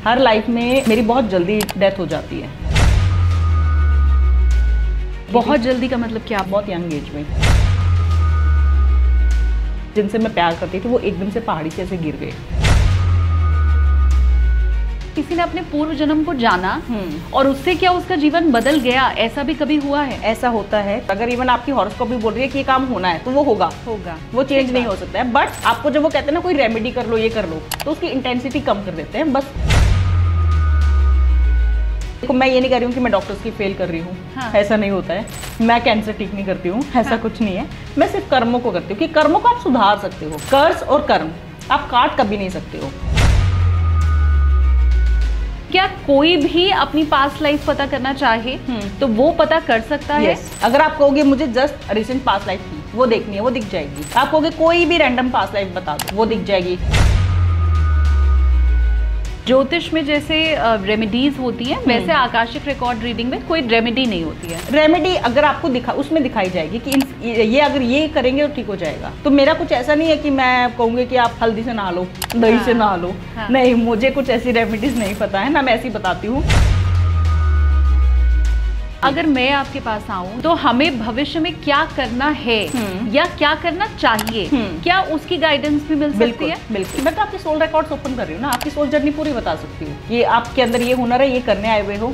हर life में मेरी बहुत जल्दी डेथ हो जाती है। बहुत जल्दी का मतलब क्या? बहुत यंग एज में। जिनसे मैं प्यार करती थी वो एकदम से पहाड़ी से ऐसे गिर गए। किसी ने अपने पूर्व जन्म को जाना और उससे क्या उसका जीवन बदल गया, ऐसा भी कभी हुआ है? ऐसा होता है। अगर इवन आपकी हॉरोस्कोप भी बोल रही है कि ये काम होना है तो वो होगा। वो चेंज नहीं हो सकता है। बट आपको जब वो कहते हैं ना कोई रेमेडी कर लो, ये कर लो, तो उसकी इंटेंसिटी कम कर देते हैं बस। देखो, मैं ये नहीं कर रही हूँ कि मैं डॉक्टर्स की फेल कर रही हूँ। हाँ। ऐसा नहीं होता है। मैं कैंसर ठीक नहीं करती हूँ, ऐसा कुछ नहीं है। मैं सिर्फ कर्मों को करती हूँ कि कर्मों को आप सुधार सकते हो। कर्ज और कर्म आप काट कभी नहीं सकते हो। क्या कोई भी अपनी पास्ट लाइफ पता करना चाहे तो वो पता कर सकता है? अगर आप कहोगे मुझे जस्ट रिसेंट पास्ट लाइफ थी वो देखनी है, वो दिख जाएगी। आप कहोगे कोई भी रैंडम पास्ट लाइफ बता दो, वो दिख जाएगी। ज्योतिष में जैसे रेमेडीज होती हैं, वैसे आकाशिक रिकॉर्ड रीडिंग में कोई रेमेडी नहीं होती है। रेमेडी अगर आपको उसमें दिखाई जाएगी कि ये अगर ये करेंगे तो ठीक हो जाएगा। तो मेरा कुछ ऐसा नहीं है कि मैं कहूँगी कि आप हल्दी से नहा लो, दही से नहा लो। नहीं, मुझे कुछ ऐसी रेमेडीज नहीं पता है ना, मैं ऐसी बताती हूँ। अगर मैं आपके पास आऊं तो हमें भविष्य में क्या करना है या क्या करना चाहिए, क्या उसकी गाइडेंस भी मिल सकती है? बिल्कुल। मैं तो आपके सोल रिकॉर्ड्स ओपन कर रही हूँ ना, आपकी सोल जर्नी पूरी बता सकती हूँ। ये आपके अंदर ये हुनर है, ये करने आए हुए हो।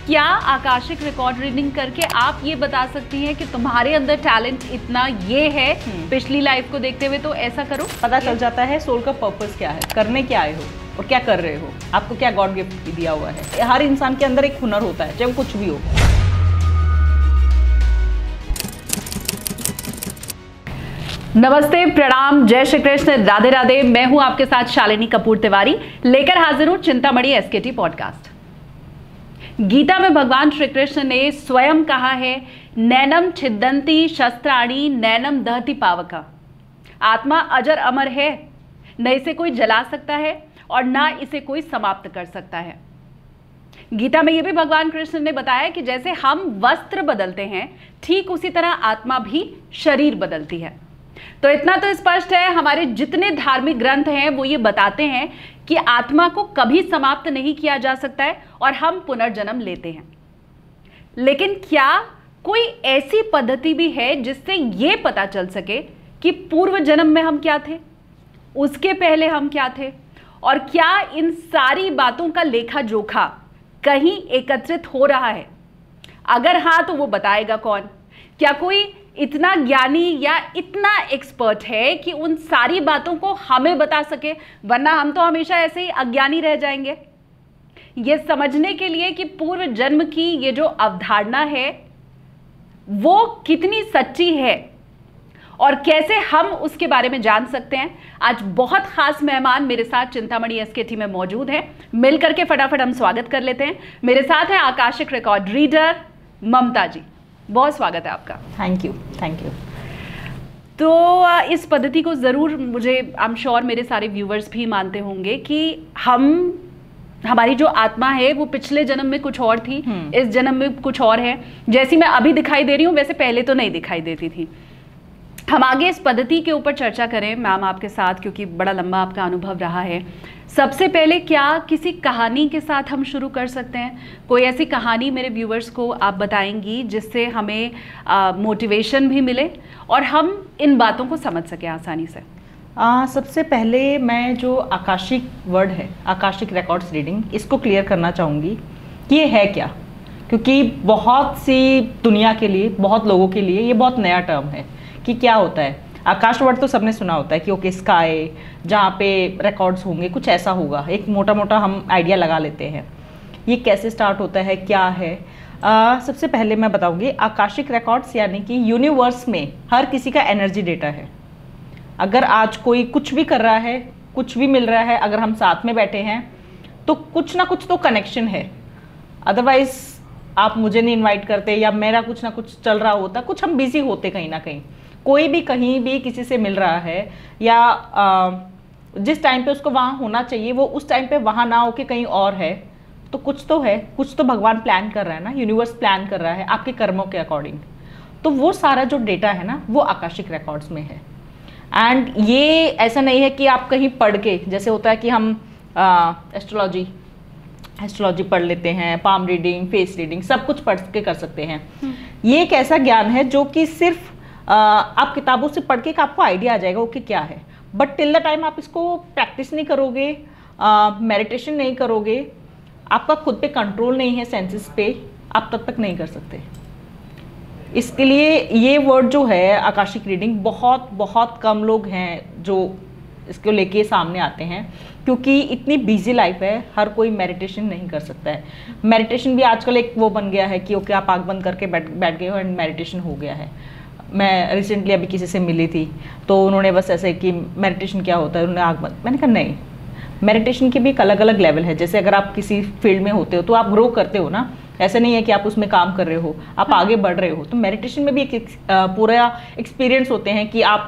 क्या आकाशिक रिकॉर्ड रीडिंग करके आप ये बता सकती हैं कि तुम्हारे अंदर टैलेंट इतना ये है, पिछली लाइफ को देखते हुए तो ऐसा करो? पता चल जाता है सोल का पर्पस क्या है, करने क्या आए हो और क्या कर रहे हो, आपको क्या गॉड गिफ्ट दिया हुआ है। हर इंसान के अंदर एक हुनर होता है, चाहे वो कुछ भी हो। नमस्ते, प्रणाम, जय श्री कृष्ण, राधे राधे। मैं हूं आपके साथ शालिनी कपूर तिवारी, लेकर हाजिर हूं चिंतामणि एसकेटी पॉडकास्ट। गीता में भगवान श्री कृष्ण ने स्वयं कहा है, नैनम छिदंती शस्त्राणी नैनम दहति पावका। आत्मा अजर अमर है, न इसे कोई जला सकता है और ना इसे कोई समाप्त कर सकता है। गीता में यह भी भगवान कृष्ण ने बताया कि जैसे हम वस्त्र बदलते हैं, ठीक उसी तरह आत्मा भी शरीर बदलती है। तो इतना तो स्पष्ट है, हमारे जितने धार्मिक ग्रंथ हैं वो ये बताते हैं कि आत्मा को कभी समाप्त नहीं किया जा सकता है और हम पुनर्जन्म लेते हैं। लेकिन क्या कोई ऐसी पद्धति भी है जिससे ये पता चल सके कि पूर्व जन्म में हम क्या थे, उसके पहले हम क्या थे, और क्या इन सारी बातों का लेखा जोखा कहीं एकत्रित हो रहा है? अगर हाँ तो वो बताएगा कौन? क्या कोई इतना ज्ञानी या इतना एक्सपर्ट है कि उन सारी बातों को हमें बता सके? वरना हम तो हमेशा ऐसे ही अज्ञानी रह जाएंगे। ये समझने के लिए कि पूर्व जन्म की ये जो अवधारणा है वो कितनी सच्ची है और कैसे हम उसके बारे में जान सकते हैं, आज बहुत खास मेहमान मेरे साथ चिंतामणि एसकेटी में मौजूद हैं। मिल करके फटाफट हम स्वागत कर लेते हैं। मेरे साथ है आकाशिक रिकॉर्ड रीडर ममता जी। बहुत स्वागत है आपका। Thank you. तो इस पद्धति को ज़रूर, मुझे आई एम श्योर मेरे सारे व्यूवर्स भी मानते होंगे कि हमारी जो आत्मा है वो पिछले जन्म में कुछ और थी, इस जन्म में कुछ और है। जैसी मैं अभी दिखाई दे रही हूँ वैसे पहले तो नहीं दिखाई देती थी। हम आगे इस पद्धति के ऊपर चर्चा करें मैम आपके साथ, क्योंकि बड़ा लंबा आपका अनुभव रहा है। सबसे पहले क्या किसी कहानी के साथ हम शुरू कर सकते हैं? कोई ऐसी कहानी मेरे व्यूवर्स को आप बताएंगी जिससे हमें मोटिवेशन भी मिले और हम इन बातों को समझ सकें आसानी से? सबसे पहले मैं जो आकाशिक वर्ड है, आकाशिक रिकॉर्ड्स रीडिंग, इसको क्लियर करना चाहूँगी कि ये है क्या। क्योंकि बहुत सी दुनिया के लिए, बहुत लोगों के लिए ये बहुत नया टर्म है कि क्या होता है। आकाश वर्ड तो सबने सुना होता है कि ओके स्काई, जहाँ पे रिकॉर्ड्स होंगे, कुछ ऐसा होगा, एक मोटा मोटा हम आइडिया लगा लेते हैं। ये कैसे स्टार्ट होता है, क्या है? सबसे पहले मैं बताऊंगी, आकाशिक रिकॉर्ड्स यानी कि यूनिवर्स में हर किसी का एनर्जी डेटा है। अगर आज कोई कुछ भी कर रहा है, कुछ भी मिल रहा है, अगर हम साथ में बैठे हैं तो कुछ ना कुछ तो कनेक्शन है। अदरवाइज आप मुझे नहीं इन्वाइट करते या मेरा कुछ ना कुछ चल रहा होता, कुछ हम बिजी होते कहीं ना कहीं। कोई भी कहीं भी किसी से मिल रहा है या जिस टाइम पे उसको वहाँ होना चाहिए वो उस टाइम पे वहाँ ना होके कहीं और है, तो कुछ तो है, कुछ तो भगवान प्लान कर रहा है ना, यूनिवर्स प्लान कर रहा है आपके कर्मों के अकॉर्डिंग। तो वो सारा जो डेटा है ना वो आकाशिक रिकॉर्ड्स में है। एंड ये ऐसा नहीं है कि आप कहीं पढ़ के, जैसे होता है कि हम एस्ट्रोलॉजी पढ़ लेते हैं, पाम रीडिंग, फेस रीडिंग, सब कुछ पढ़ के कर सकते हैं। ये एक ऐसा ज्ञान है जो कि सिर्फ आप किताबों से पढ़ के आपको आइडिया आ जाएगा ओके क्या है, बट टिल द टाइम आप इसको प्रैक्टिस नहीं करोगे, मेडिटेशन नहीं करोगे, आपका खुद पे कंट्रोल नहीं है सेंसेस पे, आप तब तक नहीं कर सकते। इसके लिए ये वर्ड जो है आकाशिक रीडिंग, बहुत बहुत कम लोग हैं जो इसको लेके सामने आते हैं, क्योंकि इतनी बिजी लाइफ है, हर कोई मेडिटेशन नहीं कर सकता है। मेडिटेशन भी आजकल एक वो बन गया है कि ओके आप आँख बंद करके बैठ गए हो एंड मेडिटेशन हो गया है। मैं रिसेंटली अभी किसी से मिली थी तो उन्होंने बस ऐसे कि मेडिटेशन क्या होता है, उन्होंने आँख बंद, मैंने कहा नहीं, मेडिटेशन के भी एक अलग अलग लेवल है। जैसे अगर आप किसी फील्ड में होते हो तो आप ग्रो करते हो ना, ऐसा नहीं है कि आप उसमें काम कर रहे हो, आप आगे बढ़ रहे हो। तो मेडिटेशन में भी एक पूरा एक्सपीरियंस होते हैं कि आप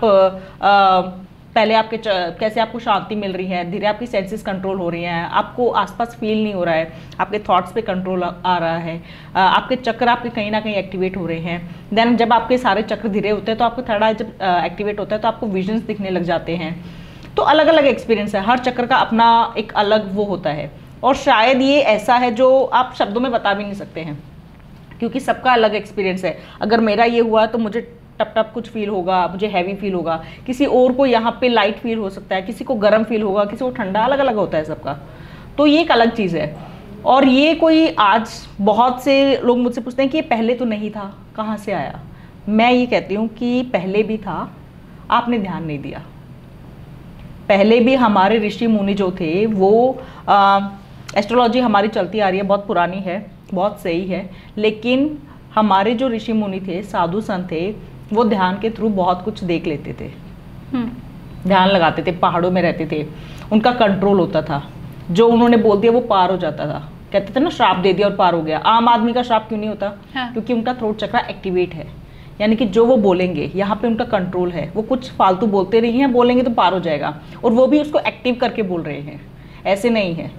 पहले आपके कैसे आपको शांति मिल रही है, धीरे आपकी सेंसेस कंट्रोल हो रही हैं, आपको आसपास फील नहीं हो रहा है, आपके थॉट्स पे कंट्रोल आ रहा है, आपके चक्र आपके कहीं ना कहीं एक्टिवेट हो रहे हैं। देन जब आपके सारे चक्र धीरे होते हैं तो आपको थर्ड आई जब एक्टिवेट होता है तो आपको विजन्स दिखने लग जाते हैं। तो अलग अलग एक्सपीरियंस है, हर चक्र का अपना एक अलग वो होता है, और शायद ये ऐसा है जो आप शब्दों में बता भी नहीं सकते हैं, क्योंकि सबका अलग एक्सपीरियंस है। अगर मेरा ये हुआ तो मुझे टप टप कुछ फील होगा, मुझे हैवी फील होगा, किसी और को यहाँ पे लाइट फील हो सकता है, किसी को गर्म फील होगा, किसी को ठंडा, अलग अलग होता है सबका। तो ये एक अलग चीज़ है। और ये कोई आज बहुत से लोग मुझसे पूछते हैं कि ये पहले तो नहीं था, कहाँ से आया। मैं ये कहती हूँ कि पहले भी था, आपने ध्यान नहीं दिया। पहले भी हमारे ऋषि मुनि जो थे वो एस्ट्रोलॉजी हमारी चलती आ रही है, बहुत पुरानी है, बहुत सही है, लेकिन हमारे जो ऋषि मुनि थे, साधु संत थे, वो ध्यान के थ्रू बहुत कुछ देख लेते थे, ध्यान लगाते थे, पहाड़ों में रहते थे, उनका कंट्रोल होता था, जो उन्होंने बोल दिया वो पार हो जाता था। कहते थे ना श्राप दे दिया और पार हो गया। आम आदमी का श्राप क्यों नहीं होता? हाँ। क्योंकि उनका थ्रोट चक्र एक्टिवेट है, यानी कि जो वो बोलेंगे यहाँ पे उनका कंट्रोल है, वो कुछ फालतू बोलते नहीं हैं, बोलेंगे तो पार हो जाएगा, और वो भी उसको एक्टिव करके बोल रहे हैं, ऐसे नहीं है।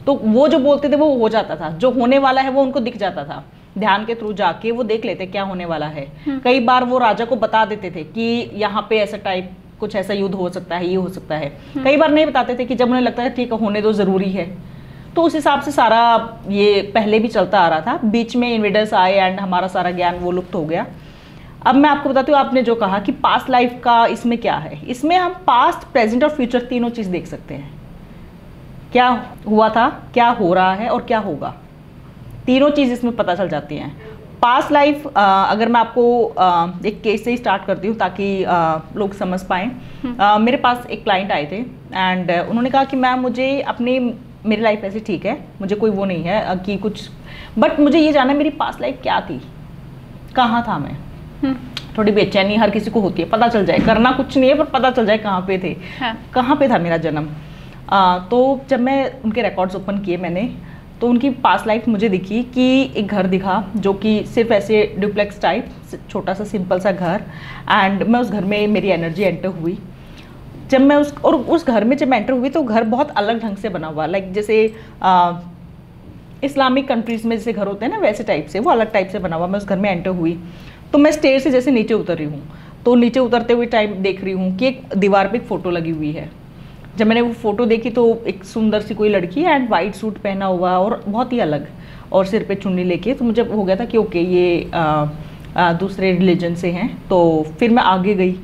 तो वो जो बोलते थे वो हो जाता था, जो होने वाला है वो उनको दिख जाता था। ध्यान के थ्रू जाके वो देख लेते क्या होने वाला है। कई बार वो राजा को बता देते थे कि यहाँ पे ऐसा टाइप कुछ ऐसा युद्ध हो सकता है, ये हो सकता है। कई बार नहीं बताते थे कि जब उन्हें लगता है ठीक है होने दो, जरूरी है। तो उस हिसाब से सारा ये पहले भी चलता आ रहा था। बीच में इन्वेडर्स आए एंड हमारा सारा ज्ञान वो लुप्त हो गया। अब मैं आपको बताती हूँ, आपने जो कहा कि पास्ट लाइफ का इसमें क्या है, इसमें हम पास्ट, प्रेजेंट और फ्यूचर तीनों चीज देख सकते हैं। क्या हुआ था, क्या हो रहा है और क्या होगा, तीनों चीज इसमें पता चल जाती हैं। पास्ट लाइफ अगर मैं आपको एक केस से ही स्टार्ट करती हूँ ताकि लोग समझ पाएं। मेरे पास एक क्लाइंट आए थे एंड उन्होंने कहा कि मैम मुझे मेरी लाइफ ऐसे ठीक है, मुझे कोई वो नहीं है कि कुछ, बट मुझे ये जानना है मेरी पास्ट लाइफ क्या थी, कहाँ था मैं। थोड़ी बेचैनी हर किसी को होती है, पता चल जाए, करना कुछ नहीं है पर पता चल जाए कहाँ पे थे, कहाँ पे था मेरा जन्म। तो जब मैं उनके रिकॉर्ड्स ओपन किए मैंने, तो उनकी पास्ट लाइफ मुझे दिखी कि एक घर दिखा जो कि सिर्फ ऐसे डुप्लेक्स टाइप, छोटा सा सिंपल सा घर। एंड मैं उस घर में, मेरी एनर्जी एंटर हुई जब मैं उस घर में जब एंटर हुई तो घर बहुत अलग ढंग से बना हुआ, लाइक जैसे इस्लामिक कंट्रीज में जैसे घर होते हैं ना वैसे टाइप से, वो अलग टाइप से बना हुआ। मैं उस घर में एंटर हुई तो मैं स्टेयर से जैसे नीचे उतर रही हूँ, तो नीचे उतरते हुए टाइम देख रही हूँ कि एक दीवार पे एक फ़ोटो लगी हुई है। जब मैंने वो फ़ोटो देखी तो एक सुंदर सी कोई लड़की एंड वाइट सूट पहना हुआ और बहुत ही अलग, और सिर पे चुन्नी लेके, तो मुझे हो गया था कि ओके ये दूसरे रिलीजन से हैं। तो फिर मैं आगे गई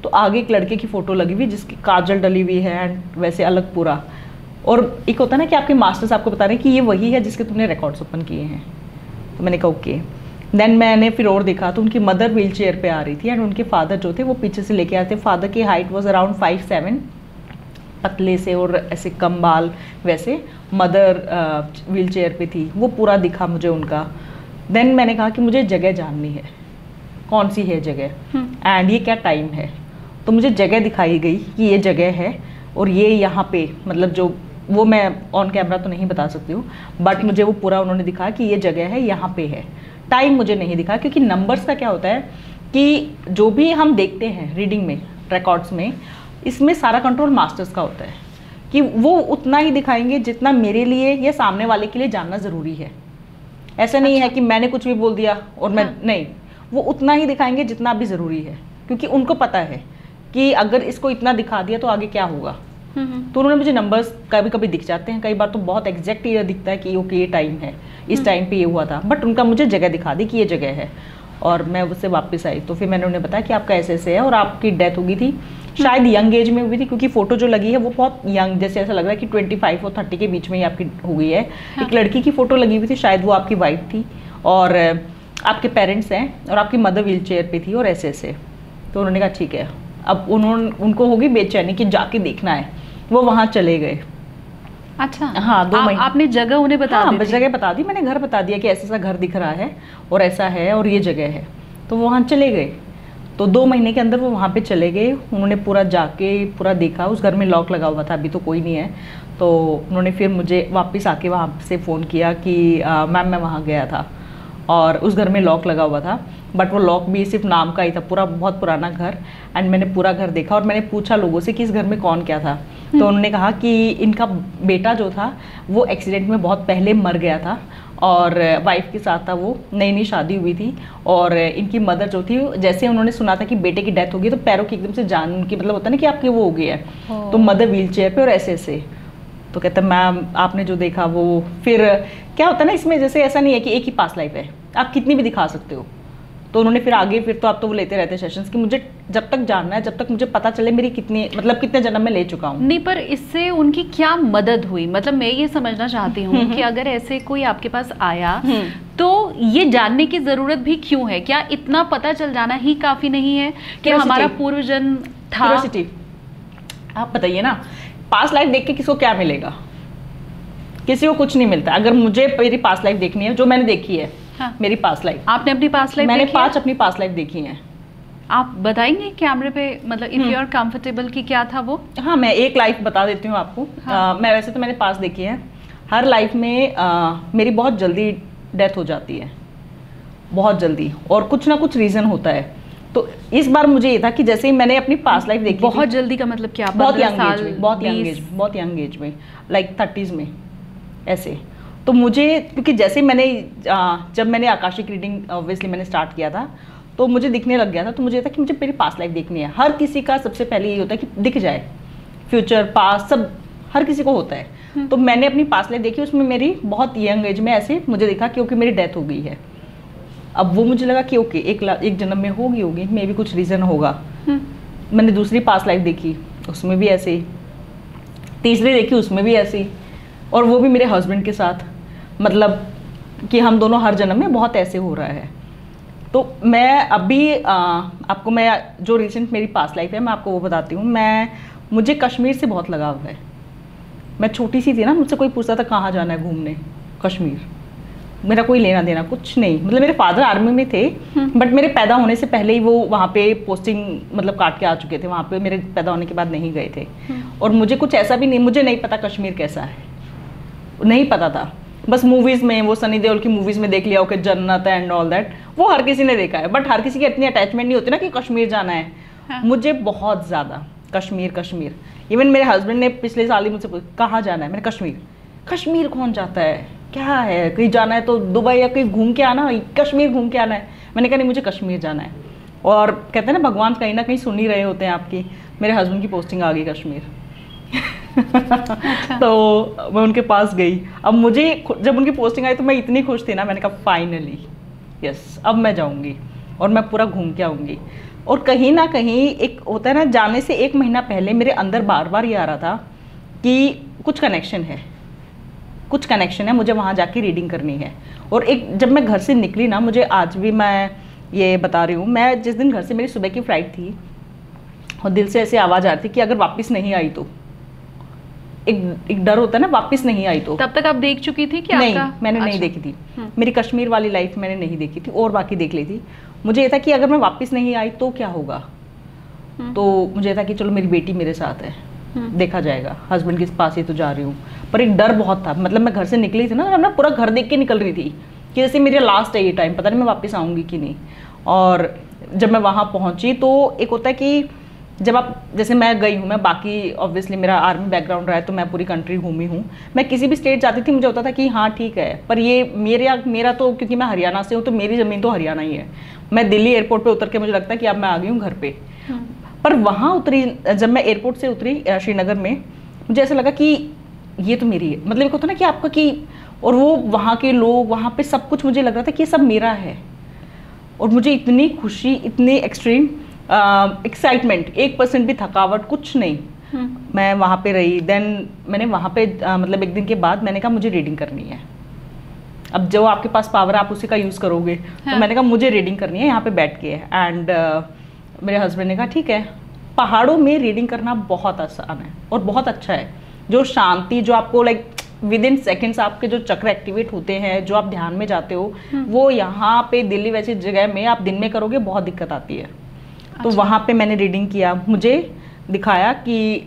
तो आगे एक लड़के की फ़ोटो लगी हुई जिसकी काजल डली हुई है एंड वैसे अलग पूरा, और एक होता है ना कि आपके मास्टर्स आपको बता रहे हैं कि ये वही है जिसके तुमने रिकॉर्ड्स ओपन किए हैं। तो मैंने कहा ओके। देन मैंने फिर और देखा तो उनकी मदर व्हील चेयर पे आ रही थी एंड उनके फादर जो थे वो पीछे से लेके आते। फादर की हाइट वॉज अराउंड 5'7", पतले से और ऐसे कम बाल, वैसे मदर व्हील चेयर पे थी, वो पूरा दिखा मुझे उनका। देन मैंने कहा कि मुझे जगह जाननी है, कौन सी है जगह एंड ये क्या टाइम है। तो मुझे जगह दिखाई गई कि ये जगह है और ये यहाँ पे, मतलब जो वो मैं ऑन कैमरा तो नहीं बता सकती हूँ, बट मुझे वो पूरा उन्होंने दिखाया कि ये जगह है, यहाँ पे है। टाइम मुझे नहीं दिखा, क्योंकि नंबर्स का क्या होता है कि जो भी हम देखते हैं रीडिंग में, रिकॉर्ड्स में, इसमें सारा कंट्रोल मास्टर्स का होता है कि वो उतना ही दिखाएंगे जितना मेरे लिए या सामने वाले के लिए जानना ज़रूरी है। ऐसा नहीं है कि मैंने कुछ भी बोल दिया और मैं नहीं, वो उतना ही दिखाएंगे जितना भी ज़रूरी है, क्योंकि उनको पता है कि अगर इसको इतना दिखा दिया तो आगे क्या होगा। तो उन्होंने मुझे नंबर्स कभी कभी दिख जाते हैं, कई बार तो बहुत एग्जैक्ट ये दिखता है कि ओके ये टाइम है, इस टाइम पे ये हुआ था, बट उनका मुझे जगह दिखा दी कि ये जगह है। और मैं उससे वापस आई तो फिर मैंने उन्हें बताया कि आपका ऐसे ऐसे है और आपकी डेथ हो गई थी, शायद यंग एज में हुई थी, क्योंकि फोटो जो लगी है वो बहुत यंग, जैसे ऐसा लग रहा है कि 25 और 30 के बीच में ही आपकी हो गई है। हाँ। एक लड़की की फोटो लगी हुई थी, शायद वो आपकी वाइफ थी, और आपके पेरेंट्स हैं और आपकी मदर व्हील चेयर पे थी और ऐसे ऐसे। तो उन्होंने कहा ठीक है। अब उनको होगी बेचैनी कि जाके देखना है, वो वहाँ चले गए। अच्छा, हाँ, 2 महीने। आपने जगह उन्हें बता दी हाँ, थी? जगह बता दी, मैंने घर बता दिया कि ऐसा ऐसा घर दिख रहा है और ऐसा है और ये जगह है। तो वो वहाँ चले गए। तो 2 महीने के अंदर वो वहाँ पे चले गए। उन्होंने पूरा जाके पूरा देखा, उस घर में लॉक लगा हुआ था, अभी तो कोई नहीं है। तो उन्होंने फिर मुझे वापस आके वहाँ से फ़ोन किया कि मैम मैं वहाँ गया था और उस घर में लॉक लगा हुआ था, बट वो लॉक भी सिर्फ नाम का ही था, पूरा बहुत पुराना घर। एंड मैंने पूरा घर देखा और मैंने पूछा लोगों से कि इस घर में कौन क्या था। तो उन्होंने कहा कि इनका बेटा जो था वो एक्सीडेंट में बहुत पहले मर गया था और वाइफ के साथ था, वो नई नई शादी हुई थी। और इनकी मदर जो थी, जैसे उन्होंने सुना था कि बेटे की डेथ हो गई तो पैरों की एकदम से जान उनकी, मतलब होता है ना कि आपके वो हो गई है, तो मदर व्हील चेयर पे और ऐसे ऐसे। तो कहता मैम आपने जो देखा वो, फिर क्या होता है ना इसमें, जैसे ऐसा नहीं है कि एक ही पास लाइफ है, आप कितनी भी दिखा सकते हो। तो उन्होंने फिर आगे फिर तो आप तो वो लेते रहते सेशंस कि मुझे जब तक जानना है, जब तक मुझे पता चले मेरी कितनी, मतलब कितने जन्म में ले चुका हूँ। नहीं, पर इससे उनकी क्या मदद हुई? मतलब मैं ये समझना चाहती हूँ कि अगर ऐसे कोई आपके पास आया तो ये जानने की जरूरत भी क्यों है? क्या इतना पता चल जाना ही काफी नहीं है कि हमारा पूर्व जन्म था? क्यूरियोसिटी। आप बताइए ना, पास लाइफ देख के किसको क्या मिलेगा? किसी को कुछ नहीं मिलता। अगर मुझे मेरी पास लाइफ देखनी है, जो मैंने देखी है, हाँ। मेरी पास लाइफ, आपने अपनी पास लाइफ मैंने 5 अपनी पास लाइफ देखी हैं। आप बताएंगे कैमरे पे, मतलब इफ यू आर कंफर्टेबल, कि क्या था वो? हाँ, मैं एक लाइफ बता देती हूँ आपको। हाँ। मैं वैसे तो मैंने पास देखी है। हर लाइफ में मेरी बहुत जल्दी डेथ हो जाती है, बहुत जल्दी, और कुछ ना कुछ रीज़न होता है। तो इस बार मुझे ये था कि जैसे ही मैंने अपनी पास लाइफ देखी, बहुत जल्दी का मतलब क्या? बहुत यंग एज में, बहुत यंग एज में, लाइक 30s में ऐसे। तो मुझे, क्योंकि जैसे मैंने जब मैंने आकाशिक रीडिंग ऑब्वियसली मैंने स्टार्ट किया था, तो मुझे दिखने लग गया था। तो मुझे था कि मुझे मेरी पास्ट लाइफ देखनी है। हर किसी का सबसे पहले ये होता है कि दिख जाए, फ्यूचर पास्ट सब हर किसी को होता है। तो मैंने अपनी पास्ट लाइफ देखी, उसमें मेरी बहुत यंग एज में ऐसे मुझे दिखा कि ओके मेरी डेथ हो गई है। अब वो मुझे लगा कि ओके एक जन्म में होगी मे भी कुछ रीज़न होगा। मैंने दूसरी पास्ट लाइफ देखी, उसमें भी ऐसे ही। तीसरी देखी, उसमें भी ऐसे ही, और वो भी मेरे हस्बैंड के साथ, मतलब कि हम दोनों हर जन्म में बहुत ऐसे हो रहा है। तो मैं अभी आपको, मैं जो रिसेंट मेरी पास्ट लाइफ है मैं आपको वो बताती हूँ। मुझे कश्मीर से बहुत लगाव है। मैं छोटी सी थी ना, मुझसे कोई पूछता था कहाँ जाना है घूमने, कश्मीर। मेरा कोई लेना देना कुछ नहीं, मतलब मेरे फादर आर्मी में थे, बट मेरे पैदा होने से पहले ही वो वहाँ पे पोस्टिंग मतलब काट के आ चुके थे, वहाँ पे मेरे पैदा होने के बाद नहीं गए थे। और मुझे कुछ ऐसा भी नहीं, मुझे नहीं पता कश्मीर कैसा है, नहीं पता था। बस मूवीज़ में, वो सनी देओल की मूवीज़ में देख लिया ओके जन्नत एंड ऑल दैट, वो हर किसी ने देखा है, बट हर किसी की इतनी अटैचमेंट नहीं होती ना कि कश्मीर जाना है। हाँ। मुझे बहुत ज़्यादा कश्मीर। इवन मेरे हस्बैंड ने पिछले साल ही मुझसे पूछा कहाँ जाना है, मैंने कश्मीर कौन जाता है, क्या है, कहीं जाना है तो दुबई या कहीं घूम के आना, कश्मीर घूम के आना है। मैंने कहा नहीं, मुझे कश्मीर जाना है। और कहते हैं ना भगवान कहीं ना कहीं सुन ही रहे होते हैं आपकी। मेरे हस्बैंड की पोस्टिंग आ गई कश्मीर। अच्छा। तो मैं उनके पास गई। अब मुझे जब उनकी पोस्टिंग आई तो मैं इतनी खुश थी ना, मैंने कहा फाइनली यस, अब मैं जाऊंगी और मैं पूरा घूम के आऊंगी। और कहीं ना कहीं एक होता है ना, जाने से 1 महीना पहले मेरे अंदर बार बार ये आ रहा था कि कुछ कनेक्शन है, मुझे वहाँ जाके रीडिंग करनी है। और एक जब मैं घर से निकली ना, मुझे आज भी मैं ये बता रही हूँ, मैं जिस दिन घर से, मेरी सुबह की फ्लाइट थी और दिल से ऐसे आवाज़ आ रही थी कि अगर वापस नहीं आई तो, एक डर होता है ना वापस नहीं आई तो। तब तक आप देख चुकी थी कि नहीं, आपका? मैंने नहीं देखी थी। मेरी कश्मीर वाली लाइफ मैंने नहीं देखी थी, और बाकी देख ली थी। मुझे ये था कि अगर मैं वापस नहीं आई तो क्या होगा। तो मुझे था कि चलो मेरी बेटी मेरे साथ है, देखा जाएगा, हस्बैंड के पास ही तो जा रही हूँ। पर एक डर बहुत था, मतलब मैं घर से निकली थी ना, मैं पूरा घर देख के निकल रही थी कि जैसे मेरा लास्ट है ये टाइम, पता नहीं मैं वापस आऊँगी कि नहीं। और जब मैं वहाँ पहुँची तो एक होता है कि जब आप, जैसे मैं गई हूँ, मैं बाकी ऑब्वियसली मेरा आर्मी बैकग्राउंड रहा है तो मैं पूरी कंट्री घूमी हूँ। मैं किसी भी स्टेट जाती थी मुझे होता था कि हाँ ठीक है, पर ये मेरा तो, क्योंकि मैं हरियाणा से हूँ तो मेरी ज़मीन तो हरियाणा ही है। मैं दिल्ली एयरपोर्ट पे उतर के मुझे लगता है कि अब मैं आ गई हूँ घर पे। पर वहाँ उतरी, जब मैं एयरपोर्ट से उतरी श्रीनगर में, मुझे ऐसा लगा कि ये तो मेरी है, मतलब एक होता ना कि आपका कि, और वो वहाँ के लोग, वहाँ पे सब कुछ मुझे लग रहा था कि ये सब मेरा है। और मुझे इतनी खुशी, इतनी एक्सट्रीम एक्साइटमेंट, 1% भी थकावट कुछ नहीं। मैं वहाँ पे रही। देन मैंने वहाँ पे मतलब एक दिन के बाद मैंने कहा मुझे रीडिंग करनी है। अब जो आपके पास पावर है आप उसी का यूज़ करोगे। तो मैंने कहा मुझे रीडिंग करनी है यहाँ पे बैठ के। एंड मेरे हस्बैंड ने कहा ठीक है। पहाड़ों में रीडिंग करना बहुत आसान है और बहुत अच्छा है। जो शांति, जो आपको लाइक विद इन सेकेंड्स आपके जो चक्र एक्टिवेट होते हैं, जो आप ध्यान में जाते हो, वो यहाँ पे दिल्ली वैसी जगह में आप दिन में करोगे बहुत दिक्कत आती है। तो वहाँ पे मैंने रीडिंग किया। मुझे दिखाया कि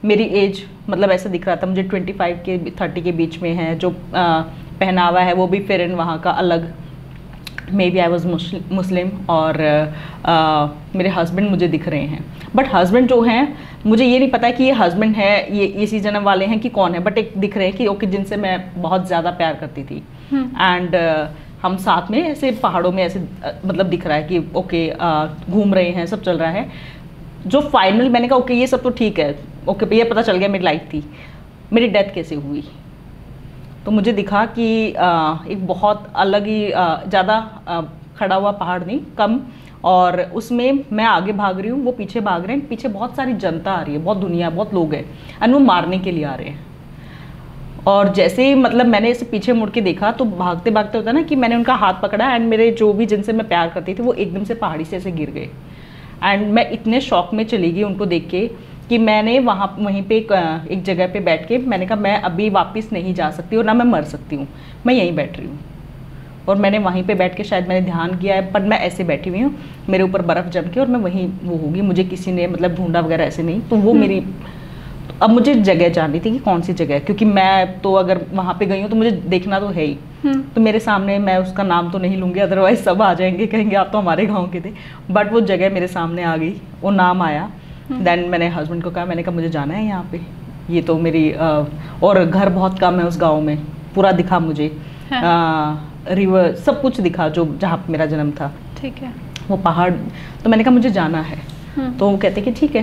मेरी एज, मतलब ऐसा दिख रहा था मुझे 25 के 30 के बीच में है। जो पहनावा है वो भी फिर इन वहाँ का अलग, मे बी आई वॉज मुस्लिम। और मेरे हस्बैंड मुझे दिख रहे हैं, बट हस्बैंड जो हैं मुझे ये नहीं पता कि ये हस्बैंड है, ये इसी जन्म वाले हैं कि कौन है, बट एक दिख रहे हैं कि ओके, जिनसे मैं बहुत ज़्यादा प्यार करती थी। एंड हम साथ में ऐसे पहाड़ों में ऐसे मतलब दिख रहा है कि ओके घूम रहे हैं, सब चल रहा है। जो फाइनल मैंने कहा ओके ये सब तो ठीक है, ओके ये पता चल गया मेरी लाइफ थी, मेरी डेथ कैसे हुई। तो मुझे दिखा कि एक बहुत अलग ही ज़्यादा खड़ा हुआ पहाड़ नहीं, कम, और उसमें मैं आगे भाग रही हूँ, वो पीछे भाग रहे हैं। पीछे बहुत सारी जनता आ रही है, बहुत दुनिया, बहुत लोग हैं, एंड वो मारने के लिए आ रहे हैं। और जैसे ही मतलब मैंने इसे पीछे मुड़ के देखा तो भागते भागते होता है ना कि मैंने उनका हाथ पकड़ा, एंड मेरे जो भी जिनसे मैं प्यार करती थी वो एकदम से पहाड़ी से ऐसे गिर गए। एंड मैं इतने शौक में चली गई उनको देख के कि मैंने वहीं पे एक जगह पे बैठ के मैंने कहा मैं अभी वापस नहीं जा सकती और ना मैं मर सकती हूँ, मैं यहीं बैठ रही हूँ। और मैंने वहीं पे बैठ के शायद मैंने ध्यान किया है, पर मैं ऐसे बैठी हुई हूँ, मेरे ऊपर बर्फ़ जम के, और मैं वहीं वो होगी, मुझे किसी ने मतलब ढूंढा वगैरह ऐसे नहीं। तो वो मेरी, अब मुझे जगह जाननी थी कि कौन सी जगह है, क्योंकि मैं तो अगर वहाँ पे गई हूँ तो मुझे देखना तो है ही। तो मेरे सामने, मैं उसका नाम तो नहीं लूँगी अदरवाइज सब आ जाएंगे, कहेंगे आप तो हमारे गाँव के थे। बट वो जगह मेरे सामने आ गई, वो नाम आया। देन मैंने हस्बैंड को कहा, मैंने कहा मुझे जाना है यहाँ पे, ये तो मेरी और घर बहुत कम है उस गाँव में, पूरा दिखा मुझे, रिवर सब कुछ दिखा जो जहाँ पे मेरा जन्म था। ठीक है, वो पहाड़। तो मैंने कहा मुझे जाना है। तो वो कहते कि ठीक है,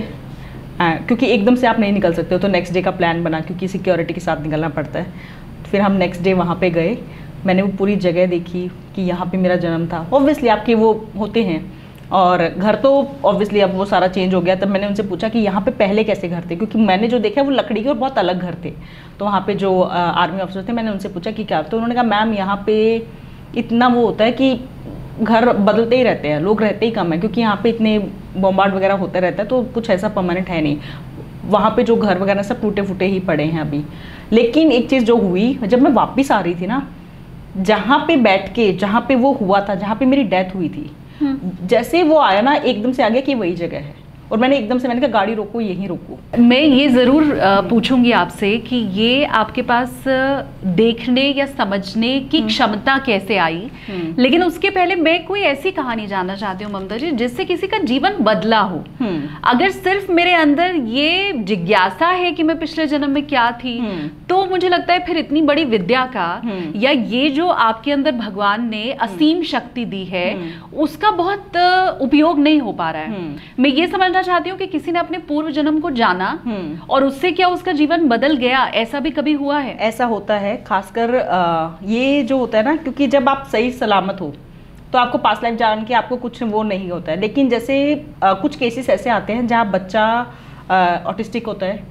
क्योंकि एकदम से आप नहीं निकल सकते हो, तो नेक्स्ट डे का प्लान बना, क्योंकि सिक्योरिटी के साथ निकलना पड़ता है। फिर हम नेक्स्ट डे वहाँ पे गए, मैंने वो पूरी जगह देखी कि यहाँ पे मेरा जन्म था। ऑब्वियसली आपके वो होते हैं, और घर तो ऑब्वियसली अब वो सारा चेंज हो गया। तब मैंने उनसे पूछा कि यहाँ पे पहले कैसे घर थे, क्योंकि मैंने जो देखा वो लकड़ी के और बहुत अलग घर थे। तो वहाँ पे जो आर्मी ऑफिसर थे, मैंने उनसे पूछा कि क्या, तो उन्होंने कहा मैम यहाँ पे इतना वो होता है कि घर बदलते ही रहते हैं, लोग रहते ही कम है, क्योंकि यहाँ पे इतने बॉम्बार्ड वगैरह होता रहता है, तो कुछ ऐसा परमानेंट है नहीं। वहाँ पे जो घर वगैरह सब टूटे फूटे ही पड़े हैं अभी। लेकिन एक चीज़ जो हुई, जब मैं वापस आ रही थी ना, जहाँ पे बैठ के, जहाँ पे वो हुआ था, जहाँ पे मेरी डेथ हुई थी, जैसे वो आया ना, एकदम से आ गया कि वही जगह है। और मैंने एकदम से, मैंने कहा गाड़ी रोको, यहीं रोको। मैं ये ज़रूर पूछूंगी आपसे कि ये आपके पास देखने या समझने की क्षमता कैसे आई, लेकिन उसके पहले मैं कोई ऐसी कहानी जानना चाहती हूँ ममता जी, जिससे किसी का जीवन बदला हो। अगर सिर्फ मेरे अंदर ये जिज्ञासा है कि मैं पिछले जन्म में क्या थी, तो मुझे लगता है फिर इतनी बड़ी विद्या का या ये जो आपके अंदर भगवान ने असीम शक्ति दी है, उसका बहुत उपयोग नहीं हो पा रहा है। मैं ये समझना चाहती हूँ कि किसी ने अपने पूर्व जन्म को जाना और उससे क्या उसका जीवन बदल गया, ऐसा भी कभी हुआ है? ऐसा होता है, खासकर ये जो होता है ना, क्योंकि जब आप सही सलामत हो तो आपको पास्ट लाइफ जान के आपको कुछ वो नहीं होता है। लेकिन जैसे कुछ केसेस ऐसे आते हैं जहाँ बच्चा ऑटिस्टिक होता है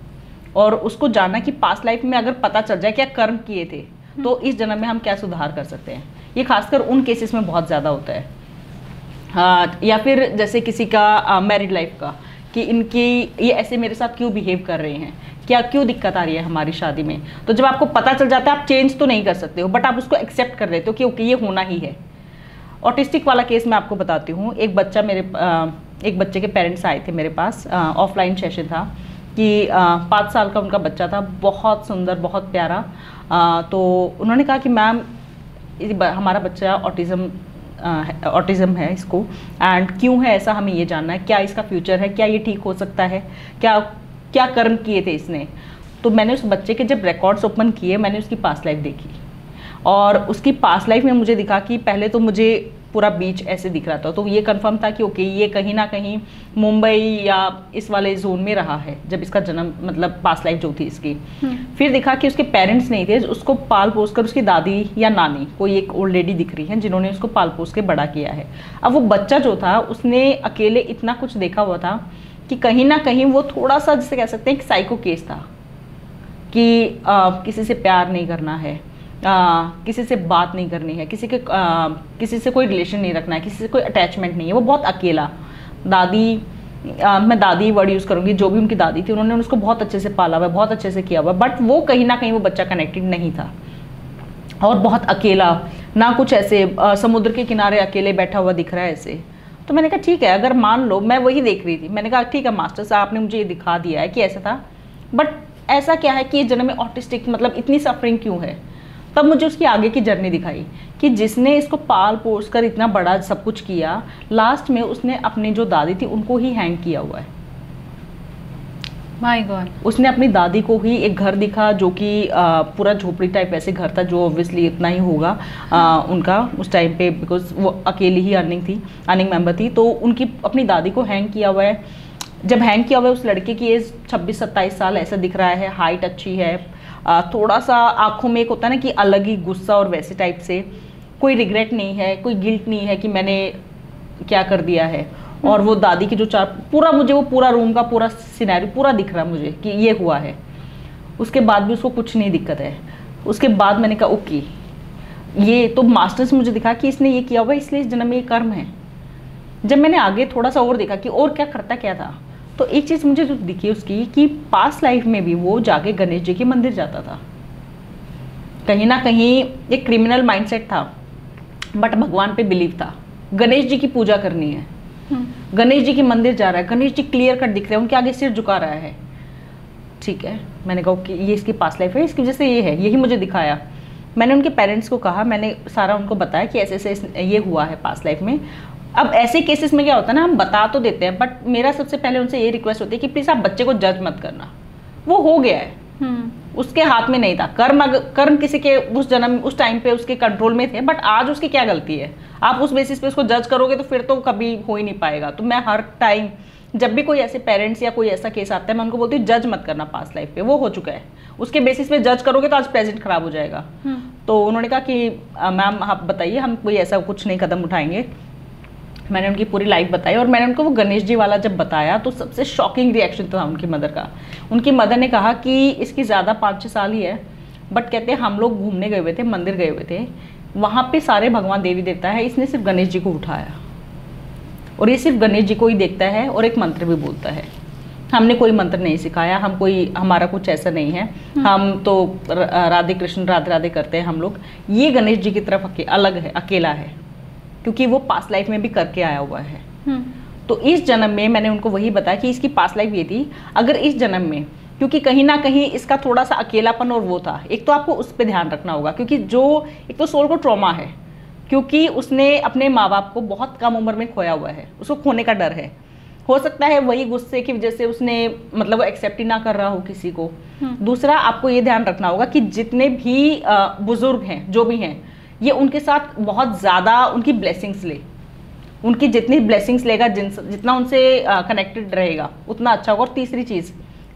और उसको जानना कि पास्ट लाइफ में अगर पता चल जाए क्या कर्म किए थे तो इस जन्म में हम क्या सुधार कर सकते हैं, ये खासकर उन केसेस में बहुत ज़्यादा होता है। या फिर जैसे किसी का मैरिड लाइफ का, कि इनकी ये ऐसे मेरे साथ क्यों बिहेव कर रहे हैं, क्या क्यों दिक्कत आ रही है हमारी शादी में। तो जब आपको पता चल जाता है, आप चेंज तो नहीं कर सकते हो, बट आप उसको एक्सेप्ट कर लेते हो कि ओके ये होना ही है। ऑटिस्टिक वाला केस मैं आपको बताती हूँ। एक बच्चे के पेरेंट्स आए थे मेरे पास, ऑफलाइन सेशन था, कि 5 साल का उनका बच्चा था, बहुत सुंदर, बहुत प्यारा। तो उन्होंने कहा कि मैम हमारा बच्चा ऑटिज़म है इसको, एंड क्यों है ऐसा, हमें ये जानना है, क्या इसका फ्यूचर है, क्या ये ठीक हो सकता है, क्या कर्म किए थे इसने। तो मैंने उस बच्चे के जब रिकॉर्ड्स ओपन किए, मैंने उसकी पास्ट लाइफ देखी, और उसकी पास्ट लाइफ में मुझे दिखा कि पहले तो मुझे पूरा बीच ऐसे दिख रहा था। तो ये कंफर्म था कि ओके ये कहीं ना कहीं मुंबई या इस वाले जोन में रहा है जब इसका जन्म, मतलब पास्ट लाइफ जो थी इसकी। फिर दिखा कि उसके पेरेंट्स नहीं थे, उसको पाल पोस कर उसकी दादी या नानी, कोई एक ओल्ड लेडी दिख रही है जिन्होंने उसको पाल पोस के बड़ा किया है। अब वो बच्चा जो था उसने अकेले इतना कुछ देखा हुआ था कि कहीं ना कहीं वो थोड़ा सा जिसे कह सकते हैं कि साइको केस था कि किसी से प्यार नहीं करना है, किसी से बात नहीं करनी है, किसी से कोई रिलेशन नहीं रखना है, किसी से कोई अटैचमेंट नहीं है। वो बहुत अकेला, दादी मैं दादी वर्ड यूज़ करूँगी, जो भी उनकी दादी थी उन्होंने उसको बहुत अच्छे से पाला हुआ, बहुत अच्छे से किया हुआ, बट वो कहीं ना कहीं वो बच्चा कनेक्टेड नहीं था और बहुत अकेला, ना कुछ ऐसे समुद्र के किनारे अकेले बैठा हुआ दिख रहा है ऐसे। तो मैंने कहा ठीक है, अगर मान लो, मैं वही देख रही थी, मैंने कहा ठीक है मास्टर साहब आपने मुझे ये दिखा दिया है कि ऐसा था, बट ऐसा क्या है कि ये जन्म में ऑटिस्टिक, मतलब इतनी सफरिंग क्यों है। तब मुझे उसकी आगे की जर्नी दिखाई कि जिसने इसको पाल पोस कर इतना बड़ा सब कुछ किया, लास्ट में उसने अपनी जो दादी थी उनको ही हैंग किया हुआ है। My God. उसने अपनी दादी को ही, एक घर दिखा जो कि पूरा झोपड़ी टाइप ऐसे घर था, जो ऑब्वियसली इतना ही होगा उनका उस टाइम पे, बिकॉज वो अकेली ही अर्निंग मेंबर थी, तो उनकी अपनी दादी को हैंग किया हुआ है। जब हैंग किया हुआ है, उस लड़के की एज 26-27 साल ऐसा दिख रहा है, हाइट अच्छी है, थोड़ा सा आंखों में एक होता है ना कि अलग ही गुस्सा और वैसे टाइप से, कोई रिग्रेट नहीं है, कोई गिल्ट नहीं है कि मैंने क्या कर दिया है। और वो दादी की जो पूरा मुझे वो पूरा रूम का पूरा सिनेरियो पूरा दिख रहा मुझे कि ये हुआ है। उसके बाद भी उसको कुछ नहीं दिक्कत है। उसके बाद मैंने कहा ओके, ये तो मास्टर्स मुझे दिखा कि इसने ये किया हुआ है, इसलिए इस जन्म में ये कर्म है। जब मैंने आगे थोड़ा सा और देखा कि और क्या करता क्या था, तो एक चीज़ मुझे जो दिखी उसकी कि पास्ट लाइफ में भी वो जाके गणेश जी के मंदिर जाता था। कहीं ना कहीं एक क्रिमिनल माइंडसेट था, बट भगवान पे बिलीव था, गणेश जी की पूजा करनी है, गणेश जी के मंदिर जा रहा है, गणेश जी क्लियर कट दिख रहे हैं, उनके आगे सिर झुका रहा है। ठीक है, मैंने कहा कि ये इसकी पास्ट लाइफ है, इसकी वजह से ये है, यही मुझे दिखाया। मैंने उनके पेरेंट्स को कहा, मैंने सारा उनको बताया कि ऐसे ऐसे ये हुआ है पास्ट लाइफ में। अब ऐसे केसेस में क्या होता है ना, हम बता तो देते हैं, बट मेरा सबसे पहले उनसे ये रिक्वेस्ट होती है कि प्लीज़ आप बच्चे को जज मत करना, वो हो गया है, उसके हाथ में नहीं था। कर्म किसी के उस जन्म उस टाइम पे उसके कंट्रोल में थे, बट आज उसकी क्या गलती है। आप उस बेसिस पे उसको जज करोगे तो फिर तो कभी हो ही नहीं पाएगा। तो मैं हर टाइम जब भी कोई ऐसे पेरेंट्स या कोई ऐसा केस आता है, मैं उनको बोलती हूँ जज मत करना पास्ट लाइफ पे, वो हो चुका है, उसके बेसिस पे जज करोगे तो आज प्रेजेंट खराब हो जाएगा। तो उन्होंने कहा कि मैम आप बताइए, हम कोई ऐसा कुछ नहीं कदम उठाएंगे। मैंने उनकी पूरी लाइफ बताई और मैंने उनको वो गणेश जी वाला जब बताया तो सबसे शॉकिंग रिएक्शन था उनकी मदर का। उनकी मदर ने कहा कि इसकी ज़्यादा 5-6 साल ही है, बट कहते हैं हम लोग घूमने गए हुए थे, मंदिर गए हुए थे, वहाँ पे सारे भगवान देवी देवता है, इसने सिर्फ गणेश जी को उठाया और ये सिर्फ गणेश जी को ही देखता है और एक मंत्र भी बोलता है। हमने कोई मंत्र नहीं सिखाया, हमारा कुछ ऐसा नहीं है, हम तो राधे कृष्ण राधे राधे करते हैं हम लोग। ये गणेश जी की तरफ अलग है, अकेला है, क्योंकि वो पास्ट लाइफ में भी करके आया हुआ है। तो इस जन्म में मैंने उनको वही बताया कि इसकी पास्ट लाइफ ये थी, अगर इस जन्म में, क्योंकि कहीं ना कहीं इसका थोड़ा सा अकेलापन और वो था, एक तो आपको उस पर ध्यान रखना होगा, क्योंकि जो एक तो सोल को ट्रॉमा है, क्योंकि उसने अपने माँ बाप को बहुत कम उम्र में खोया हुआ है, उसको खोने का डर है। हो सकता है वही गुस्से की वजह से उसने मतलब वो एक्सेप्ट ही ना कर रहा हो किसी को। दूसरा आपको ये ध्यान रखना होगा कि जितने भी बुजुर्ग हैं, जो भी हैं, ये उनके साथ बहुत ज़्यादा उनकी ब्लेसिंग्स ले, उनकी जितनी ब्लेसिंग्स लेगा, जितना उनसे कनेक्टेड रहेगा उतना अच्छा होगा। और तीसरी चीज़,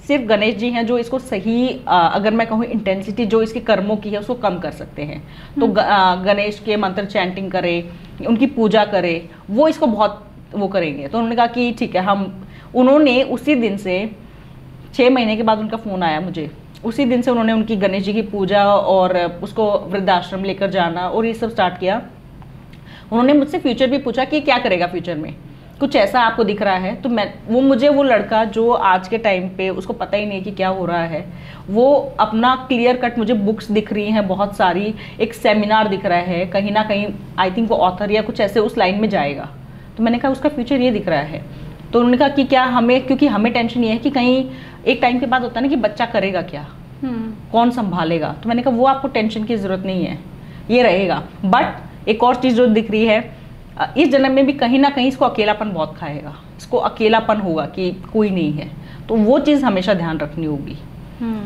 सिर्फ गणेश जी हैं जो इसको सही अगर मैं कहूँ इंटेंसिटी जो इसके कर्मों की है उसको कम कर सकते हैं। तो गणेश के मंत्र चैंटिंग करे, उनकी पूजा करे, वो इसको बहुत वो करेंगे। तो उन्होंने कहा कि ठीक है, उन्होंने उसी दिन से 6 महीने के बाद उनका फ़ोन आया मुझे, उसी दिन से उन्होंने उनकी गणेश जी की पूजा और उसको वृद्धाश्रम लेकर जाना और ये सब स्टार्ट किया। उन्होंने मुझसे फ्यूचर भी पूछा कि क्या करेगा फ्यूचर में, कुछ ऐसा आपको दिख रहा है। तो मुझे वो लड़का जो आज के टाइम पे उसको पता ही नहीं कि क्या हो रहा है, वो अपना क्लियर कट, मुझे बुक्स दिख रही हैं बहुत सारी, एक सेमिनार दिख रहा है, कहीं ना कहीं आई थिंक वो ऑथर या कुछ ऐसे उस लाइन में जाएगा। तो मैंने कहा उसका फ्यूचर ये दिख रहा है। तो उन्होंने कहा कि क्या हमें, क्योंकि हमें टेंशन ये है कि कहीं एक टाइम के बाद होता है ना कि बच्चा करेगा क्या, कौन संभालेगा। तो मैंने कहा वो आपको टेंशन की ज़रूरत नहीं है, ये रहेगा। बट एक और चीज़ जो दिख रही है, इस जन्म में भी कहीं ना कहीं इसको अकेलापन बहुत खाएगा, इसको अकेलापन होगा कि कोई नहीं है। तो वो चीज़ हमेशा ध्यान रखनी होगी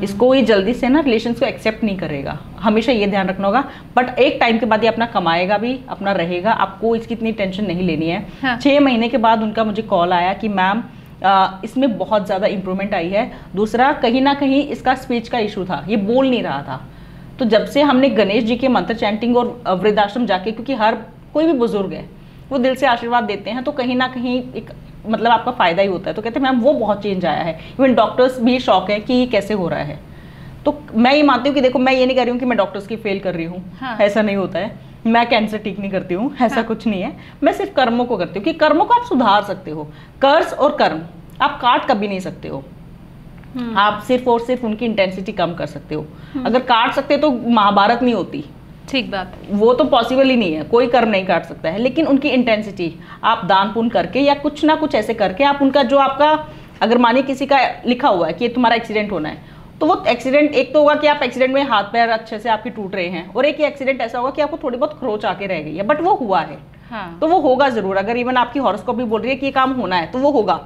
इसको ये जल्दी से ना रिलेशन को एक्सेप्ट नहीं करेगा, हमेशा ये ध्यान रखना होगा। बट एक टाइम के बाद ये अपना कमाएगा भी, अपना रहेगा, आपको इसकी इतनी टेंशन नहीं लेनी है। हाँ। 6 महीने के बाद उनका मुझे कॉल आया कि मैम इसमें बहुत ज़्यादा इंप्रूवमेंट आई है। दूसरा, कहीं ना कहीं इसका स्पीच का इशू था, ये बोल नहीं रहा था। तो जब से हमने गणेश जी के मंत्र चैंटिंग और वृद्धाश्रम जाके, क्योंकि हर कोई भी बुजुर्ग है वो दिल से आशीर्वाद देते हैं, तो कहीं ना कहीं एक मतलब आपका फायदा ही होता है। तो कहते हैं मैम वो बहुत चेंज आया है, इवन डॉक्टर्स भी शौक है कि ये कैसे हो रहा है। तो मैं ये मानती हूँ कि देखो, मैं ये नहीं कह रही हूँ कि मैं डॉक्टर्स की फेल कर रही हूँ। हाँ। ऐसा नहीं होता है, मैं कैंसर ठीक नहीं करती हूँ, ऐसा कुछ नहीं है। मैं सिर्फ कर्मों को करती हूँ कि कर्मों को आप सुधार सकते हो। कर्ज और कर्म आप काट कभी नहीं सकते हो, आप सिर्फ और सिर्फ उनकी इंटेंसिटी कम कर सकते हो। अगर काट सकते तो महाभारत नहीं होती। ठीक बात, वो तो पॉसिबल ही नहीं है, कोई कर्म नहीं काट सकता है। लेकिन उनकी इंटेंसिटी आप दान पुण्य करके या कुछ ना कुछ ऐसे करके आप उनका जो आपका, अगर मानिए किसी का लिखा हुआ है कि तुम्हारा एक्सीडेंट होना है, तो वो एक्सीडेंट एक तो होगा कि आप एक्सीडेंट में हाथ पैर अच्छे से आपके टूट रहे हैं, और एक एक्सीडेंट ऐसा होगा कि आपको थोड़ी बहुत खरोच आके रह गई है, बट वो हुआ है। हाँ। तो वो होगा जरूर। अगर इवन आपकी हॉरोस्कोप भी बोल रही है कि ये काम होना है, तो वो होगा,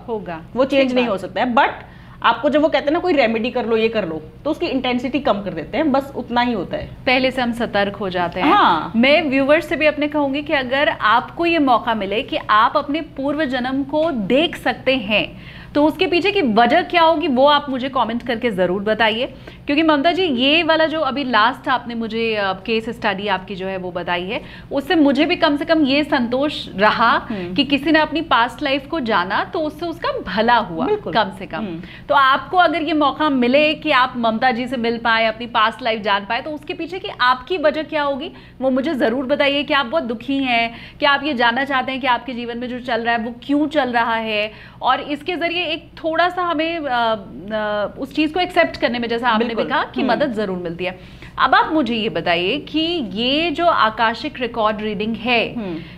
वो चेंज नहीं हो सकता है। बट आपको जब वो कहते हैं ना कोई रेमेडी कर लो, ये कर लो, तो उसकी इंटेंसिटी कम कर देते हैं, बस उतना ही होता है। पहले से हम सतर्क हो जाते हैं। हाँ। मैं व्यूवर्स से भी अपने कहूंगी कि अगर आपको ये मौका मिले कि आप अपने पूर्व जन्म को देख सकते हैं, तो उसके पीछे की वजह क्या होगी वो आप मुझे कमेंट करके ज़रूर बताइए। क्योंकि ममता जी, ये वाला जो अभी लास्ट आपने मुझे केस स्टडी आपकी जो है वो बताई है, उससे मुझे भी कम से कम ये संतोष रहा कि किसी ने अपनी पास्ट लाइफ को जाना तो उससे उसका भला हुआ कम से कम। तो आपको अगर ये मौका मिले कि आप ममता जी से मिल पाए, अपनी पास्ट लाइफ जान पाए, तो उसके पीछे की आपकी वजह क्या होगी वो मुझे ज़रूर बताइए। कि आप बहुत दुखी हैं, कि आप ये जानना चाहते हैं कि आपके जीवन में जो चल रहा है वो क्यों चल रहा है, और इसके ज़रिए एक थोड़ा सा हमें उस चीज़ को एक्सेप्ट करने में, जैसा आपने भी कहा, कि मदद ज़रूर मिलती है। अब आप मुझे ये बताइए कि ये जो आकाशिक रिकॉर्ड रीडिंग है,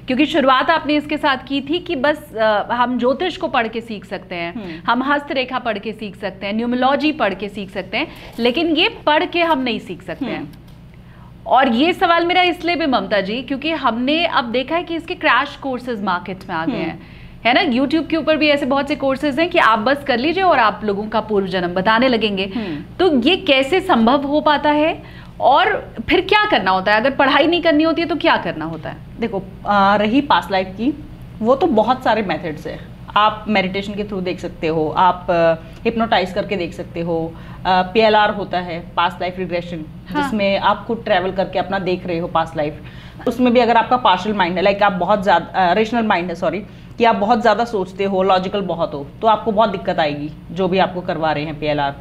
क्योंकि शुरुआत आपने इसके साथ की थी कि बस हम ज्योतिष को पढ़ के सीख सकते हैं, हम हस्तरेखा पढ़ के सीख सकते हैं, न्यूमोलॉजी पढ़ के सीख सकते हैं, लेकिन ये पढ़ के हम नहीं सीख सकते हैं। और ये सवाल मेरा इसलिए भी ममता जी, क्योंकि हमने अब देखा है कि इसके क्रैश कोर्सेज मार्केट में आ गए हैं, है ना। YouTube के ऊपर भी ऐसे बहुत से कोर्सेज हैं कि आप बस कर लीजिए और आप लोगों का पूर्व जन्म बताने लगेंगे। तो ये कैसे संभव हो पाता है, और फिर क्या करना होता है? अगर पढ़ाई नहीं करनी होती है तो क्या करना होता है? देखो, रही पास्ट लाइफ की, वो तो बहुत सारे मेथड्स है। आप मेडिटेशन के थ्रू देख सकते हो, आप हिप्नोटाइज करके देख सकते हो, PLR होता है, पास्ट लाइफ रिग्रेशन, जिसमें आप खुद ट्रैवल करके अपना देख रहे हो पास्ट लाइफ। उसमें भी अगर आपका पार्शियल माइंड है, लाइक आप बहुत ज़्यादा रेशनल माइंड है, सॉरी, कि आप बहुत ज़्यादा सोचते हो, लॉजिकल बहुत हो, तो आपको बहुत दिक्कत आएगी जो भी आपको करवा रहे हैं PLR।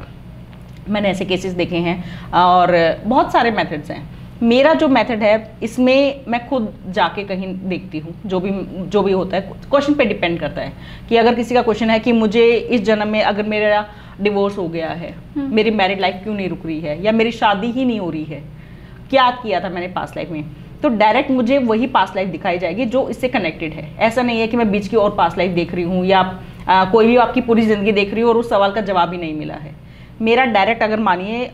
मैंने ऐसे केसेस देखे हैं, और बहुत सारे मेथड्स हैं। मेरा जो मेथड है, इसमें मैं खुद जाके कहीं देखती हूँ, जो भी होता है, क्वेश्चन पे डिपेंड करता है। कि अगर किसी का क्वेश्चन है कि मुझे इस जन्म में अगर मेरा डिवोर्स हो गया है, मेरी मैरिड लाइफ क्यों नहीं रुक रही है, या मेरी शादी ही नहीं हो रही है, क्या किया था मैंने पास्ट लाइफ में, तो डायरेक्ट मुझे वही पास्ट लाइफ दिखाई जाएगी जो इससे कनेक्टेड है। ऐसा नहीं है कि मैं बीच की और पास्ट लाइफ देख रही हूँ, या कोई भी आपकी पूरी ज़िंदगी देख रही हूँ और उस सवाल का जवाब ही नहीं मिला है। मेरा डायरेक्ट, अगर मानिए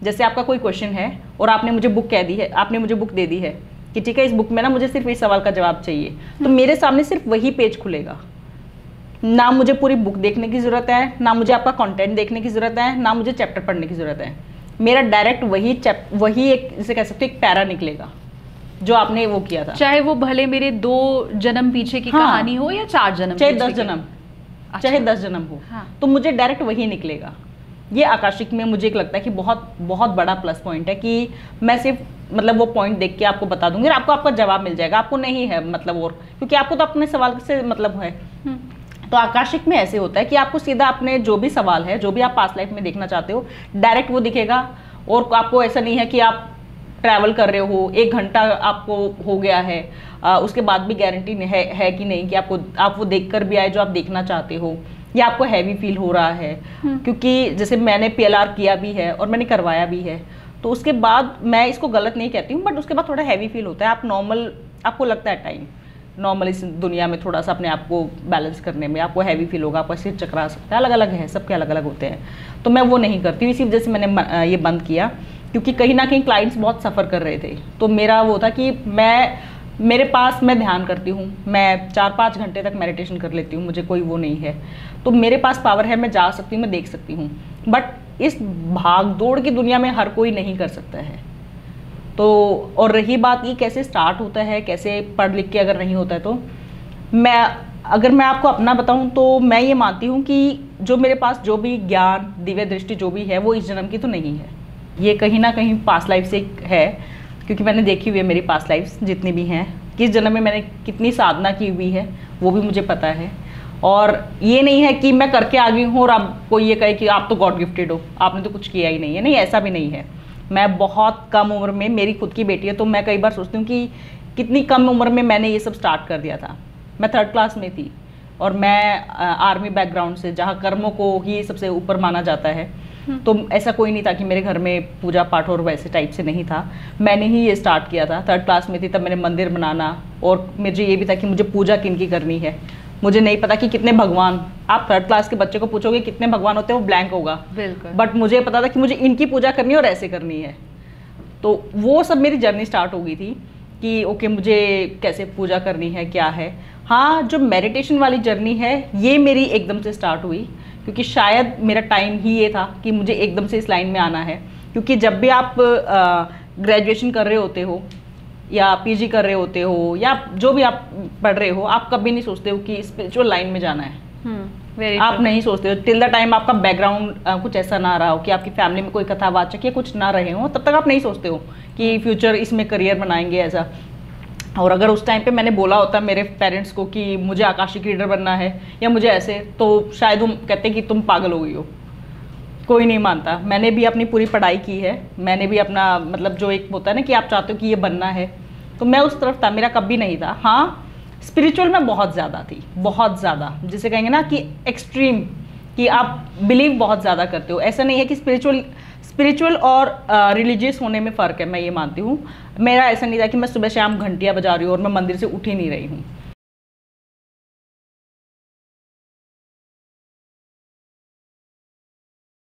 जैसे आपका कोई क्वेश्चन है और आपने मुझे बुक कह दी है, आपने मुझे बुक दे दी है कि ठीक है, इस बुक में ना मुझे सिर्फ इस सवाल का जवाब चाहिए, तो मेरे सामने सिर्फ वही पेज खुलेगा। ना मुझे पूरी बुक देखने की ज़रूरत है, ना मुझे आपका कंटेंट देखने की ज़रूरत है, ना मुझे चैप्टर पढ़ने की ज़रूरत है। मेरा डायरेक्ट वही एक, जिसे कह सकते हो, एक पैरा निकलेगा जो आपने वो किया था। चाहे वो भले मेरे 2 जन्म पीछे की कहानी हो या 4 जन्म, चाहे 10 जन्म, चाहे 10 जन्म हो, तो मुझे डायरेक्ट वही निकलेगा। ये आकाशिक में मुझे एक लगता है कि बहुत बहुत बड़ा प्लस पॉइंट है कि मैं सिर्फ मतलब वो पॉइंट देख के आपको बता दूंगी और आपको आपका जवाब मिल जाएगा। आपको नहीं है मतलब, और क्योंकि आपको तो अपने सवाल से मतलब है। तो आकाशिक में ऐसे होता है कि आपको सीधा अपने जो भी सवाल है, जो भी आप पास्ट लाइफ में देखना चाहते हो, डायरेक्ट वो दिखेगा। और आपको ऐसा नहीं है कि आप ट्रैवल कर रहे हो, 1 घंटा आपको हो गया है, उसके बाद भी गारंटी है कि नहीं कि आप वो देख कर भी आए जो आप देखना चाहते हो, या आपको हैवी फील हो रहा है। क्योंकि जैसे मैंने PLR किया भी है और मैंने करवाया भी है, तो उसके बाद मैं इसको गलत नहीं कहती हूँ, बट उसके बाद थोड़ा हैवी फील होता है। आप नॉर्मल, आपको लगता है टाइम नॉर्मल इस दुनिया में थोड़ा सा अपने आप को बैलेंस करने में आपको हैवी फील होगा, आपका सिर चकरा सकता है, अलग अलग है, सबके अलग अलग होते हैं। तो मैं वो नहीं करती हूँ, इसी वजह से मैंने ये बंद किया, क्योंकि कहीं ना कहीं क्लाइंट्स बहुत सफ़र कर रहे थे। तो मेरा वो था कि मेरे पास मैं ध्यान करती हूँ, मैं 4-5 घंटे तक मेडिटेशन कर लेती हूँ, मुझे कोई वो नहीं है। तो मेरे पास पावर है, मैं जा सकती हूँ, मैं देख सकती हूँ। बट इस भाग दौड़ की दुनिया में हर कोई नहीं कर सकता है। तो और रही बात ये कैसे स्टार्ट होता है, कैसे पढ़ लिख के अगर नहीं होता है, तो अगर मैं आपको अपना बताऊं तो मैं ये मानती हूँ कि जो मेरे पास जो भी ज्ञान, दिव्य दृष्टि जो भी है वो इस जन्म की तो नहीं है, ये कहीं ना कहीं पास्ट लाइफ से है, क्योंकि मैंने देखी हुई है मेरी पास्ट लाइफ जितनी भी हैं, किस जन्म में मैंने कितनी साधना की हुई है वो भी मुझे पता है। और ये नहीं है कि मैं करके आ गई हूँ और अब कोई ये कहे कि आप तो गॉड गिफ्टेड हो, आपने तो कुछ किया ही नहीं है, नहीं ऐसा भी नहीं है। मैं बहुत कम उम्र में, मेरी खुद की बेटी है तो मैं कई बार सोचती हूँ कि कितनी कम उम्र में मैंने ये सब स्टार्ट कर दिया था। मैं 3rd क्लास में थी और मैं आर्मी बैकग्राउंड से, जहाँ कर्मों को ही सबसे ऊपर माना जाता है, तो ऐसा कोई नहीं था कि मेरे घर में पूजा पाठ और वैसे टाइप से नहीं था, मैंने ही ये स्टार्ट किया था। 3rd क्लास में थी तब मैंने मंदिर बनाना, और मुझे ये भी था कि मुझे पूजा किन की करनी है, मुझे नहीं पता कि कितने भगवान, आप 3rd क्लास के बच्चे को पूछोगे कितने भगवान होते हैं वो ब्लैंक होगा, बिल्कुल, बट मुझे पता था कि मुझे इनकी पूजा करनी है और ऐसे करनी है। तो वो सब मेरी जर्नी स्टार्ट हो गई थी कि ओके मुझे कैसे पूजा करनी है, क्या है। हाँ, जो मेडिटेशन वाली जर्नी है ये मेरी एकदम से स्टार्ट हुई, क्योंकि शायद मेरा टाइम ही ये था कि मुझे एकदम से इस लाइन में आना है। क्योंकि जब भी आप ग्रेजुएशन कर रहे होते हो या पीजी कर रहे होते हो या जो भी आप पढ़ रहे हो, आप कभी नहीं सोचते हो कि स्पिरिचुअल लाइन में जाना है। आप नहीं सोचते हो टिल द टाइम आपका बैकग्राउंड कुछ ऐसा ना रहा हो कि आपकी फैमिली में कोई कथावाचक या कुछ ना रहे हो, तब तक आप नहीं सोचते हो कि फ्यूचर इसमें करियर बनाएंगे ऐसा। और अगर उस टाइम पे मैंने बोला होता मेरे पेरेंट्स को कि मुझे आकाशिक रीडर बनना है या मुझे ऐसे, तो शायद हम कहते कि तुम पागल हो गई हो, कोई नहीं मानता। मैंने भी अपनी पूरी पढ़ाई की है, मैंने भी अपना मतलब जो एक होता है ना कि आप चाहते हो कि ये बनना है, तो मैं उस तरफ था, मेरा कभी नहीं था। हाँ, स्पिरिचुअल में बहुत ज़्यादा थी, बहुत ज़्यादा, जिसे कहेंगे ना कि एक्सट्रीम, कि आप बिलीव बहुत ज़्यादा करते हो। ऐसा नहीं है कि स्पिरिचुअल और रिलीजियस होने में फ़र्क है, मैं ये मानती हूँ। मेरा ऐसा नहीं था कि मैं सुबह शाम घंटियाँ बजा रही हूँ और मैं मंदिर से उठ ही नहीं रही हूँ।